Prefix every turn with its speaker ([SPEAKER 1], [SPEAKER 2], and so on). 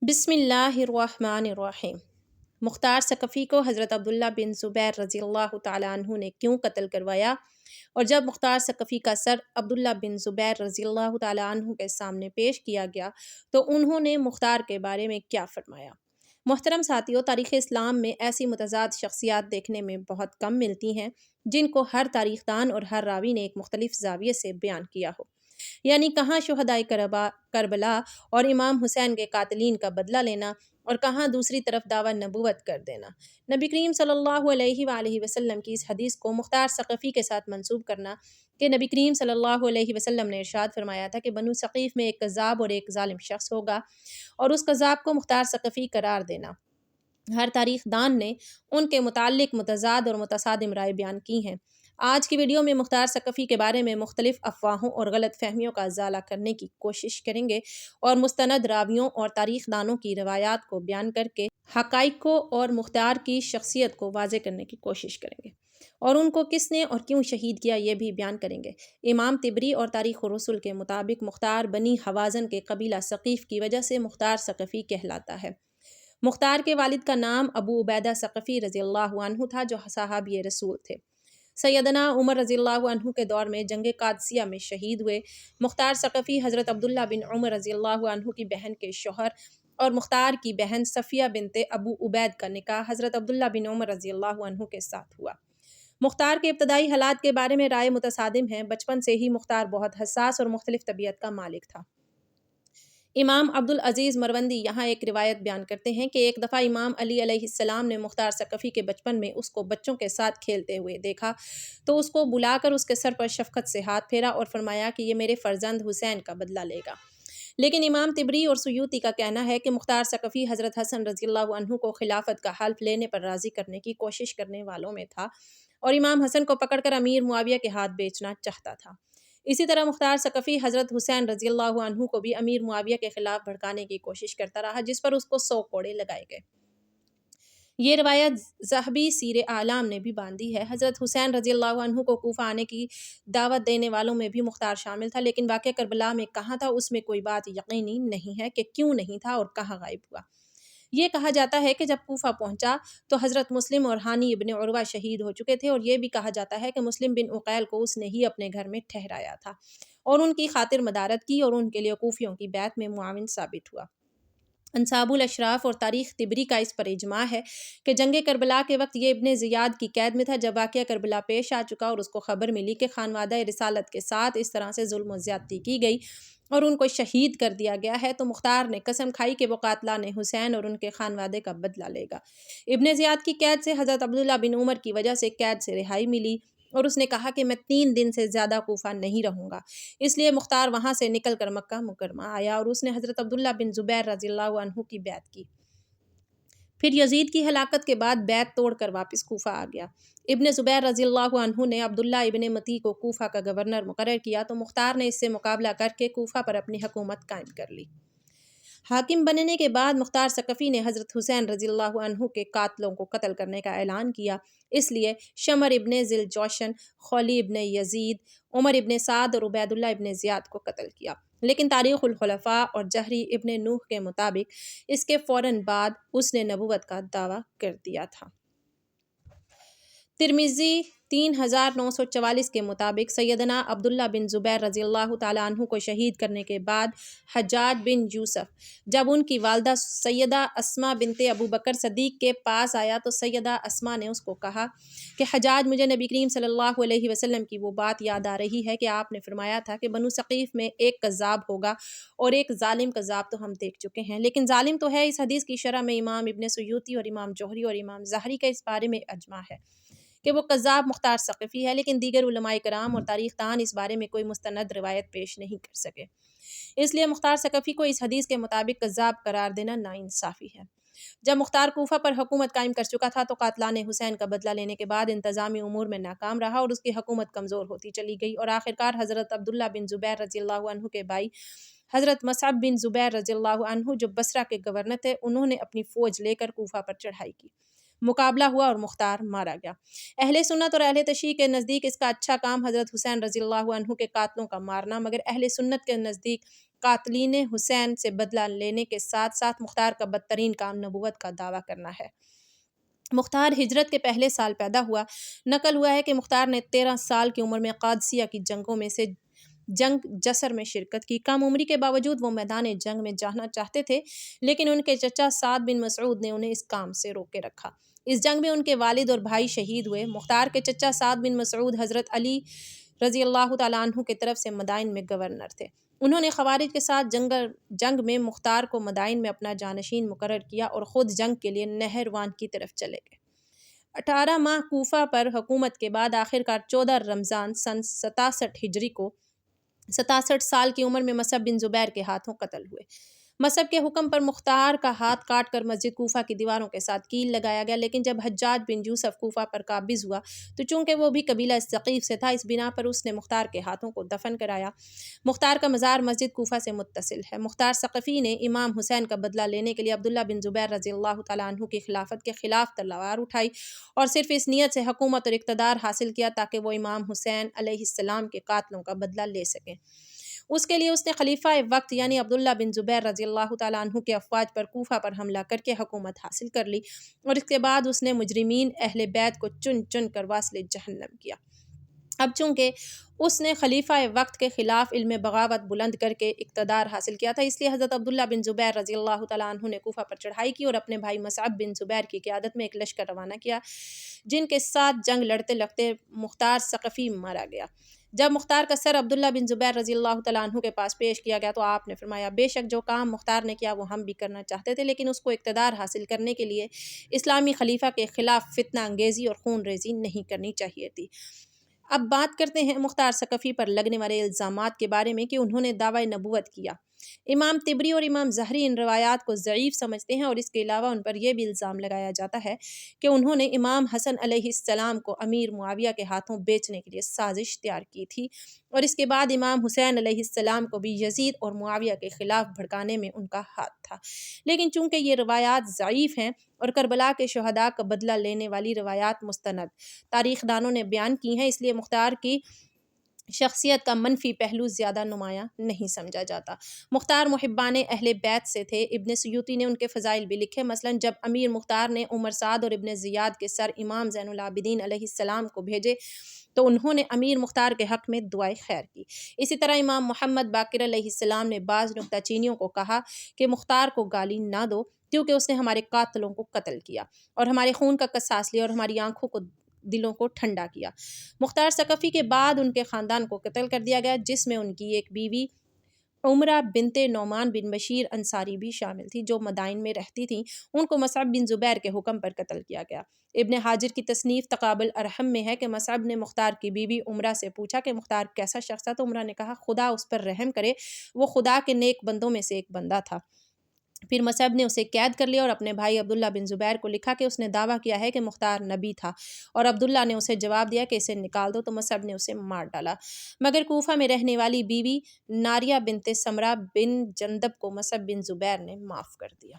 [SPEAKER 1] بسم اللہ الرحمن الرحیم۔ مختار ثقفی کو حضرت عبداللہ بن زبیر رضی اللہ تعالیٰ عنہ نے کیوں قتل کروایا، اور جب مختار ثقفی کا سر عبداللہ بن زبیر رضی اللہ تعالیٰ عنہ کے سامنے پیش کیا گیا تو انہوں نے مختار کے بارے میں کیا فرمایا؟ محترم ساتھیو، تاریخ اسلام میں ایسی متضاد شخصیات دیکھنے میں بہت کم ملتی ہیں جن کو ہر تاریخ دان اور ہر راوی نے ایک مختلف زاویے سے بیان کیا ہو۔ یعنی کہاں شہدائے کربلا اور امام حسین کے قاتلین کا بدلہ لینا، اور کہاں دوسری طرف دعوی نبوت کر دینا۔ نبی کریم صلی اللہ علیہ وآلہ وسلم کی اس حدیث کو مختار ثقفی کے ساتھ منسوب کرنا کہ نبی کریم صلی اللہ علیہ وسلم نے ارشاد فرمایا تھا کہ بنو ثقیف میں ایک کذاب اور ایک ظالم شخص ہوگا، اور اس کذاب کو مختار ثقفی قرار دینا۔ ہر تاریخ دان نے ان کے متعلق متضاد اور متصادم رائے بیان کی ہیں۔ آج کی ویڈیو میں مختار ثقفی کے بارے میں مختلف افواہوں اور غلط فہمیوں کا ازالہ کرنے کی کوشش کریں گے، اور مستند راویوں اور تاریخ دانوں کی روایات کو بیان کر کے حقائق کو اور مختار کی شخصیت کو واضح کرنے کی کوشش کریں گے، اور ان کو کس نے اور کیوں شہید کیا یہ بھی بیان کریں گے۔ امام طبری اور تاریخ الرسل کے مطابق مختار بنی حوازن کے قبیلہ ثقیف کی وجہ سے مختار ثقفی کہلاتا ہے۔ مختار کے والد کا نام ابو عبیدہ ثقفی رضی اللہ عنہ تھا، جو صحابی رسول تھے۔ سیدنا عمر رضی اللہ عنہ کے دور میں جنگ قادسیہ میں شہید ہوئے۔ مختار ثقفی حضرت عبداللہ بن عمر رضی اللہ عنہ کی بہن کے شوہر اور مختار کی بہن صفیہ بنت ابو عبید کا نکاح حضرت عبداللہ بن عمر رضی اللہ عنہ کے ساتھ ہوا۔ مختار کے ابتدائی حالات کے بارے میں رائے متصادم ہیں۔ بچپن سے ہی مختار بہت حساس اور مختلف طبیعت کا مالک تھا۔ امام عبدالعزیز مروندی یہاں ایک روایت بیان کرتے ہیں کہ ایک دفعہ امام علی علیہ السلام نے مختار ثقفی کے بچپن میں اس کو بچوں کے ساتھ کھیلتے ہوئے دیکھا تو اس کو بلا کر اس کے سر پر شفقت سے ہاتھ پھیرا اور فرمایا کہ یہ میرے فرزند حسین کا بدلہ لے گا۔ لیکن امام طبری اور سیوطی کا کہنا ہے کہ مختار ثقفی حضرت حسن رضی اللہ عنہ کو خلافت کا حلف لینے پر راضی کرنے کی کوشش کرنے والوں میں تھا، اور امام حسن کو پکڑ کر امیر معاویہ کے ہاتھ بیچنا چاہتا تھا۔ اسی طرح مختار ثقفی حضرت حسین رضی اللہ عنہ کو بھی امیر معاویہ کے خلاف بھڑکانے کی کوشش کرتا رہا، جس پر اس کو 100 کوڑے لگائے گئے۔ یہ روایت ذہبی سیر اعلام نے بھی باندھی ہے۔ حضرت حسین رضی اللہ عنہ کو کوفہ آنے کی دعوت دینے والوں میں بھی مختار شامل تھا، لیکن واقعہ کربلا میں کہاں تھا اس میں کوئی بات یقینی نہیں ہے کہ کیوں نہیں تھا اور کہاں غائب ہوا۔ یہ کہا جاتا ہے کہ جب کوفہ پہنچا تو حضرت مسلم اور ہانی ابن عروہ شہید ہو چکے تھے، اور یہ بھی کہا جاتا ہے کہ مسلم بن عقیل کو اس نے ہی اپنے گھر میں ٹھہرایا تھا اور ان کی خاطر مدارت کی اور ان کے لیے کوفیوں کی بیعت میں معاون ثابت ہوا۔ انصاب الاشراف اور تاریخ طبری کا اس پر اجماع ہے کہ جنگ کربلا کے وقت یہ ابن زیاد کی قید میں تھا۔ جب واقعہ کربلا پیش آ چکا اور اس کو خبر ملی کہ خانوادہ رسالت کے ساتھ اس طرح سے ظلم و زیادتی کی گئی اور ان کو شہید کر دیا گیا ہے، تو مختار نے قسم کھائی کہ وہ قاتلان حسین اور ان کے خانوادے کا بدلہ لے گا۔ ابن زیاد کی قید سے حضرت عبداللہ بن عمر کی وجہ سے قید سے رہائی ملی، اور اس نے کہا کہ میں 3 دن سے زیادہ کوفہ نہیں رہوں گا۔ اس لیے مختار وہاں سے نکل کر مکہ مکرمہ آیا اور اس نے حضرت عبداللہ بن زبیر رضی اللہ عنہ کی بیعت کی۔ پھر یزید کی ہلاکت کے بعد بیعت توڑ کر واپس کوفہ آ گیا۔ ابن زبیر رضی اللہ عنہ نے عبداللہ ابن متی کو کوفہ کا گورنر مقرر کیا تو مختار نے اس سے مقابلہ کر کے کوفہ پر اپنی حکومت قائم کر لی۔ حاکم بننے کے بعد مختار ثقفی نے حضرت حسین رضی اللہ عنہ کے قاتلوں کو قتل کرنے کا اعلان کیا۔ اس لیے شمر ابن ذی الجوشن، خولی ابن یزید، عمر ابن سعد اور عبید اللہ ابن زیاد کو قتل کیا۔ لیکن تاریخ الخلفاء اور جہری ابن نوح کے مطابق اس کے فوراً بعد اس نے نبوت کا دعویٰ کر دیا تھا۔ ترمذی 3944 کے مطابق سیدنا عبداللہ بن زبیر رضی اللہ تعالیٰ عنہ کو شہید کرنے کے بعد حجاج بن یوسف جب ان کی والدہ سیدہ اسماء بنت ابو بکر صدیق کے پاس آیا تو سیدہ اسماء نے اس کو کہا کہ حجاج، مجھے نبی کریم صلی اللہ علیہ وسلم کی وہ بات یاد آ رہی ہے کہ آپ نے فرمایا تھا کہ بنو ثقیف میں ایک کذاب ہوگا اور ایک ظالم کذاب تو ہم دیکھ چکے ہیں، لیکن ظالم تو ہے۔ اس حدیث کی شرح میں امام ابن سیوطی اور امام جوہری اور امام ظاہری کا اس بارے میں اجماع ہے کہ وہ کذاب مختار ثقفی ہے، لیکن دیگر علماء کرام اور تاریخ دان اس بارے میں کوئی مستند روایت پیش نہیں کر سکے۔ اس لیے مختار ثقفی کو اس حدیث کے مطابق کذاب قرار دینا ناانصافی ہے۔ جب مختار کوفہ پر حکومت قائم کر چکا تھا تو قاتلان حسین کا بدلہ لینے کے بعد انتظامی امور میں ناکام رہا اور اس کی حکومت کمزور ہوتی چلی گئی، اور آخرکار حضرت عبداللہ بن زبیر رضی اللہ عنہ کے بھائی حضرت مصعب بن زبیر رضی اللہ عنہ جو بصرہ کے گورنر تھے، انہوں نے اپنی فوج لے کر کوفہ پر چڑھائی کی۔ مقابلہ ہوا اور مختار مارا گیا۔ اہل سنت اور اہل تشیع کے نزدیک اس کا اچھا کام حضرت حسین رضی اللہ عنہ کے قاتلوں کا مارنا، مگر اہل سنت کے نزدیک قاتلین حسین سے بدلہ لینے کے ساتھ ساتھ مختار کا بدترین کام نبوت کا دعویٰ کرنا ہے۔ مختار ہجرت کے پہلے سال پیدا ہوا۔ نقل ہوا ہے کہ مختار نے 13 سال کی عمر میں قادسیہ کی جنگوں میں سے جنگ جسر میں شرکت کی۔ کم عمری کے باوجود وہ میدان جنگ میں جانا چاہتے تھے، لیکن ان کے چچا سعد بن مسعود نے انہیں اس کام سے روکے رکھا۔ اس جنگ میں ان کے والد اور بھائی شہید ہوئے۔ مختار کے چچا سعد بن مسعود حضرت علی رضی اللہ تعالیٰ عنہ کی طرف سے مدائن میں گورنر تھے۔ انہوں نے خوارج کے ساتھ جنگ میں مختار کو مدائن میں اپنا جانشین مقرر کیا اور خود جنگ کے لیے نہروان کی طرف چلے گئے۔ 18 ماہ کوفہ پر حکومت کے بعد آخرکار 14 رمضان سن 67 ہجری کو 67 سال کی عمر میں مصعب بن زبیر کے ہاتھوں قتل ہوئے۔ مصعب کے حکم پر مختار کا ہاتھ کاٹ کر مسجد کوفہ کی دیواروں کے ساتھ کیل لگایا گیا، لیکن جب حجاج بن یوسف کوفہ پر قابض ہوا تو چونکہ وہ بھی قبیلہ ثقیف سے تھا، اس بنا پر اس نے مختار کے ہاتھوں کو دفن کرایا۔ مختار کا مزار مسجد کوفہ سے متصل ہے۔ مختار ثقفی نے امام حسین کا بدلہ لینے کے لیے عبداللہ بن زبیر رضی اللہ تعالیٰ عنہ کی خلافت کے خلاف تلوار اٹھائی اور صرف اس نیت سے حکومت اور اقتدار حاصل کیا تاکہ وہ امام حسین علیہ السلام کے قاتلوں کا بدلہ لے سکیں۔ اس کے لیے اس نے خلیفہ وقت یعنی عبداللہ بن زبیر رضی اللہ تعالیٰ عنہ کے افواج پر کوفہ پر حملہ کر کے حکومت حاصل کر لی، اور اس کے بعد اس نے مجرمین اہل بیت کو چن چن کر واصل جہنم کیا۔ اب چونکہ اس نے خلیفہ وقت کے خلاف علم بغاوت بلند کر کے اقتدار حاصل کیا تھا، اس لیے حضرت عبداللہ بن زبیر رضی اللہ تعالیٰ عنہ نے کوفہ پر چڑھائی کی اور اپنے بھائی مصعب بن زبیر کی قیادت میں ایک لشکر روانہ کیا، جن کے ساتھ جنگ لڑتے لڑتے مختار ثقفی مارا گیا۔ جب مختار کا سر عبداللہ بن زبیر رضی اللہ تعالیٰ عنہ کے پاس پیش کیا گیا تو آپ نے فرمایا، بے شک جو کام مختار نے کیا وہ ہم بھی کرنا چاہتے تھے، لیکن اس کو اقتدار حاصل کرنے کے لیے اسلامی خلیفہ کے خلاف فتنہ انگیزی اور خون ریزی نہیں کرنی چاہیے تھی۔ اب بات کرتے ہیں مختار ثقفی پر لگنے والے الزامات کے بارے میں کہ انہوں نے دعوی نبوت کیا۔ امام طبری اور امام زہری ان روایات کو ضعیف سمجھتے ہیں، اور اس کے علاوہ ان پر یہ بھی الزام لگایا جاتا ہے کہ انہوں نے امام حسن علیہ السلام کو امیر معاویہ کے ہاتھوں بیچنے کے لیے سازش تیار کی تھی، اور اس کے بعد امام حسین علیہ السلام کو بھی یزید اور معاویہ کے خلاف بھڑکانے میں ان کا ہاتھ تھا۔ لیکن چونکہ یہ روایات ضعیف ہیں اور کربلا کے شہداء کا بدلہ لینے والی روایات مستند تاریخ دانوں نے بیان کی ہیں، اس لیے مختار کی شخصیت کا منفی پہلو زیادہ نمایاں نہیں سمجھا جاتا۔ مختار محبان اہل بیت سے تھے۔ ابن سیوطی نے ان کے فضائل بھی لکھے، مثلاً جب امیر مختار نے عمر سعد اور ابن زیاد کے سر امام زین العابدین علیہ السلام کو بھیجے تو انہوں نے امیر مختار کے حق میں دعائے خیر کی۔ اسی طرح امام محمد باقر علیہ السلام نے بعض نکتہ چینیوں کو کہا کہ مختار کو گالی نہ دو، کیونکہ اس نے ہمارے قاتلوں کو قتل کیا اور ہمارے خون کا قصاص لیا اور ہماری آنکھوں کو دلوں کو ٹھنڈا کیا۔ مختار ثقفی کے بعد ان کے خاندان کو قتل کر دیا گیا، جس میں ان کی ایک بیوی عمرہ بنت نعمان بن بشیر انصاری بھی شامل تھی، جو مدائن میں رہتی تھیں۔ ان کو مصعب بن زبیر کے حکم پر قتل کیا گیا۔ ابن حاجر کی تصنیف تقابل ارحم میں ہے کہ مصعب نے مختار کی بیوی عمرہ سے پوچھا کہ مختار کیسا شخص تھا، تو عمرہ نے کہا خدا اس پر رحم کرے، وہ خدا کے نیک بندوں میں سے ایک بندہ تھا۔ پھر مصعب نے اسے قید کر لیا اور اپنے بھائی عبداللہ بن زبیر کو لکھا کہ اس نے دعویٰ کیا ہے کہ مختار نبی تھا، اور عبداللہ نے اسے جواب دیا کہ اسے نکال دو، تو مصعب نے اسے مار ڈالا، مگر کوفہ میں رہنے والی بیوی ناریہ بنت سمرہ بن جندب کو مصعب بن زبیر نے معاف کر دیا۔